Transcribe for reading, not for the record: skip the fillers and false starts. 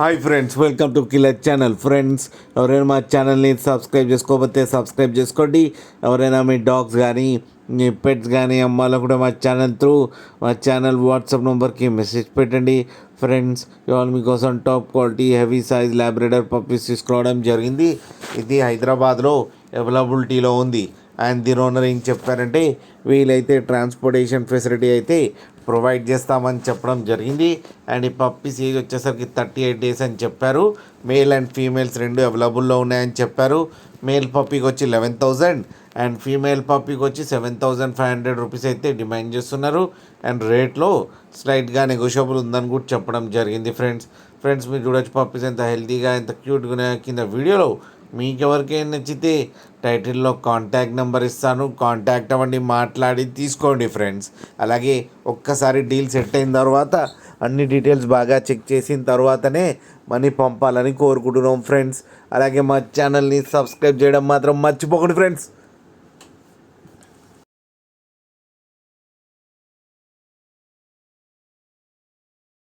Hi friends, welcome to killer channel. Friends, ఎవరైనా మా ఛానల్ని సబ్స్క్రైబ్ చేసుకోకపోతే సబ్స్క్రైబ్ చేసుకోండి. ఎవరైనా మీ డాగ్స్ కానీ మీ పెట్స్ కానీ అమ్మాలో కూడా మా ఛానల్ వాట్సాప్ నెంబర్కి మెసేజ్ పెట్టండి. ఫ్రెండ్స్, ఇవాళ మీకోసం top quality heavy size Labrador puppies తీసుకురావడం జరిగింది. ఇది హైదరాబాద్లో అవైలబిలిటీలో ఉంది. అండ్ దీని ఓనర్ ఏం చెప్పారంటే, వీలైతే ట్రాన్స్పోర్టేషన్ ఫెసిలిటీ అయితే ప్రొవైడ్ చేస్తామని చెప్పడం జరిగింది. అండ్ ఈ పప్పీస్ ఏజ్ వచ్చేసరికి 38 డేస్ అని చెప్పారు. మేల్ అండ్ ఫీమేల్స్ రెండు అవైలబుల్లో ఉన్నాయని చెప్పారు. మేల్ పప్పీకి వచ్చి 11,000 అండ్ ఫీమేల్ పప్పీకి వచ్చి 7,500 రూపీస్ అయితే డిమాండ్ చేస్తున్నారు. అండ్ రేట్లో స్లైట్గా నెగోషియబుల్ ఉందని కూడా చెప్పడం జరిగింది. ఫ్రెండ్స్ మీరు చూడొచ్చు పప్పీస్ ఎంత హెల్తీగా ఎంత క్యూట్గా ఉన్నాయో కింద వీడియోలో. మీకు ఎవరికైనా నచ్చితే టైటిల్లో కాంటాక్ట్ నెంబర్ ఇస్తాను, కాంటాక్ట్ అవ్వండి, మాట్లాడి తీసుకోండి ఫ్రెండ్స్. అలాగే ఒక్కసారి డీల్ సెట్ అయిన తర్వాత అన్ని డీటెయిల్స్ బాగా చెక్ చేసిన తర్వాతనే మనీ పంపాలని కోరుకుంటున్నాం ఫ్రెండ్స్. అలాగే మా ఛానల్ని సబ్స్క్రైబ్ చేయడం మాత్రం మర్చిపోకండి ఫ్రెండ్స్.